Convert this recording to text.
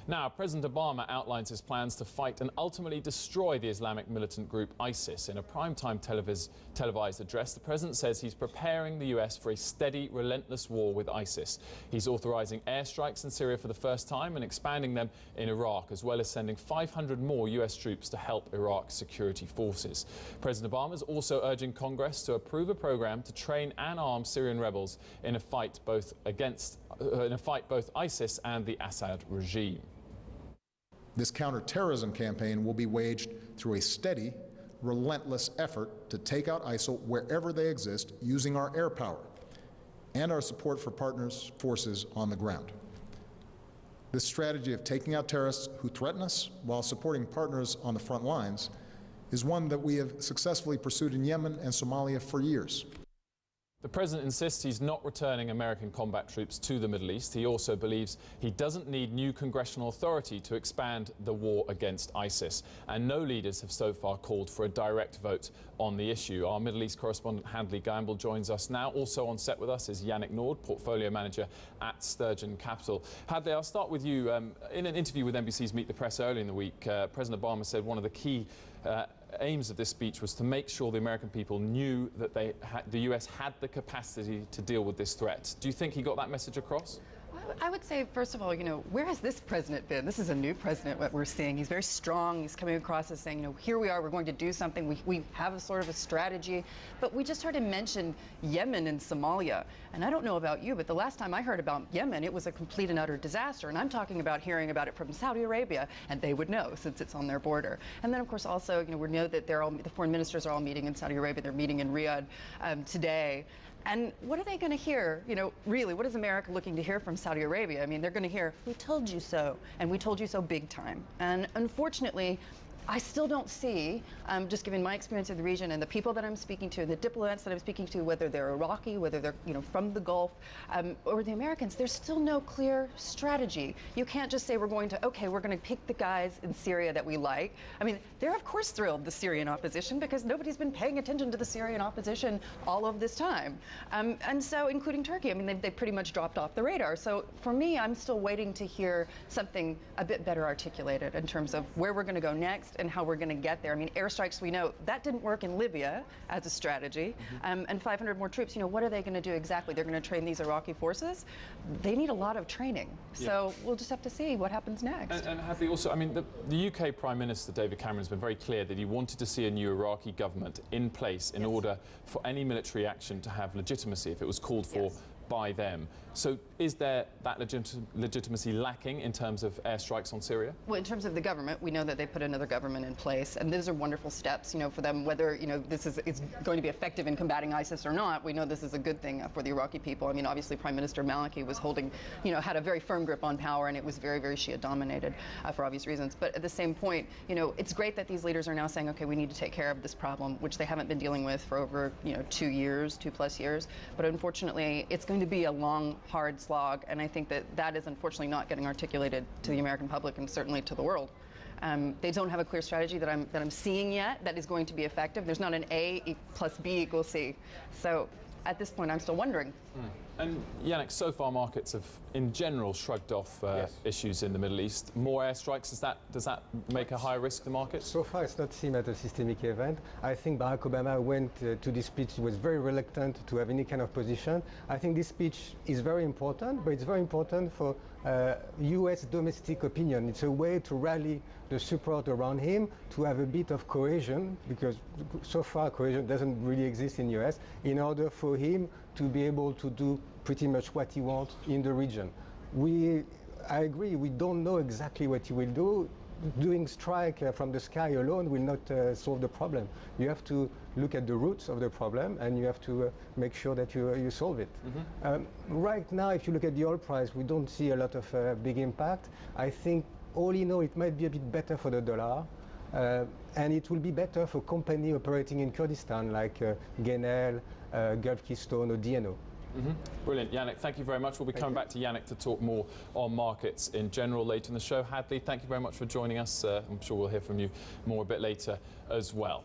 Now, President Obama outlines his plans to fight and ultimately destroy the Islamic militant group ISIS. In a primetime televised address, the president says he's preparing the US for a steady, relentless war with ISIS. He's authorizing airstrikes in Syria for the first time and expanding them in Iraq, as well as sending 500 more US troops to help Iraq's security forces. President Obama is also urging Congress to approve a program to train and arm Syrian rebels in a fight both ISIS and the Assad regime. This counterterrorism campaign will be waged through a steady, relentless effort to take out ISIL wherever they exist using our air power and our support for partners' forces on the ground. This strategy of taking out terrorists who threaten us while supporting partners on the front lines is one that we have successfully pursued in Yemen and Somalia for years. The president insists he's not returning American combat troops to the Middle East. He also believes he doesn't need new congressional authority to expand the war against ISIS. And no leaders have so far called for a direct vote on the issue. Our Middle East correspondent Handley Gamble joins us now. Also on set with us is Yannick Nord, portfolio manager at Sturgeon Capital. Handley, I'll start with you. In an interview with NBC's Meet the Press earlier in the week, President Obama said one of the key aims of this speech was to make sure the American people knew that the US had the capacity to deal with this threat. Do you think he got that message across? I would say, first of all, where has this president been? This is a new president, what we're seeing. He's very strong. He's coming across as saying, here we are, we're going to do something. We have a sort of a strategy. But we just heard him mention Yemen and Somalia. And I don't know about you, but the last time I heard about Yemen, it was a complete and utter disaster. And I'm talking about hearing about it from Saudi Arabia, and they would know since it's on their border. And then, of course, also, we know that the foreign ministers are all meeting in Saudi Arabia. They're meeting in Riyadh today. And what are they going to hear? Really, what is America looking to hear from Saudi Arabia? I mean, they're going to hear, we told you so, and we told you so big time. And unfortunately, I still don't see, just given my experience of the region and the people that I'm speaking to, and the diplomats that I'm speaking to, whether they're Iraqi, whether they're from the Gulf, or the Americans, there's still no clear strategy. You can't just say we're going to pick the guys in Syria that we like. I mean, they're of course thrilled, the Syrian opposition, because nobody's been paying attention to the Syrian opposition all of this time. And so, including Turkey, I mean, they pretty much dropped off the radar. So for me, I'm still waiting to hear something a bit better articulated in terms of where we're going to go next and how we're going to get there. I mean, airstrikes, we know that didn't work in Libya as a strategy. And 500 more troops, what are they going to do exactly? They're going to train these Iraqi forces? They need a lot of training. So we'll just have to see what happens next. And Hadley, also, I mean, the UK Prime Minister, David Cameron, has been very clear that he wanted to see a new Iraqi government in place in order for any military action to have legitimacy if it was called for by them. So is there that legitimacy lacking in terms of airstrikes on Syria? Well, in terms of the government, we know that they put another government in place, and those are wonderful steps, for them, whether, it's going to be effective in combating ISIS or not. We know this is a good thing for the Iraqi people. I mean, obviously, Prime Minister Maliki was holding, had a very firm grip on power, and it was very, very Shia dominated for obvious reasons. But at the same point, it's great that these leaders are now saying, okay, we need to take care of this problem, which they haven't been dealing with for over, 2+ years. But unfortunately, it's going to be a long, hard slog, and I think that is unfortunately not getting articulated to the American public and certainly to the world. They don't have a clear strategy that I'm seeing yet that is going to be effective. There's not an A plus B equals C. So at this point, I'm still wondering. And Yannick, so far markets have, in general, shrugged off issues in the Middle East. More airstrikes, does that make a higher risk to the market? So far, it's not seen as a systemic event. I think Barack Obama went to this speech, he was very reluctant to have any kind of position. I think this speech is very important, but it's very important for US domestic opinion. It's a way to rally the support around him, to have a bit of cohesion, because so far cohesion doesn't really exist in US, in order for him to be able to do pretty much what he wants in the region. I agree, we don't know exactly what he will do. Doing strike from the sky alone will not solve the problem. You have to look at the roots of the problem, and you have to make sure that you solve it. Right now, if you look at the oil price, we don't see a lot of big impact. I think all in all, it might be a bit better for the dollar. And it will be better for companies operating in Kurdistan like Genel, Gulf Keystone or DNO. Brilliant. Yannick, thank you very much. We'll be coming back to Yannick to talk more on markets in general later in the show. Hadley, thank you very much for joining us. I'm sure we'll hear from you more a bit later as well.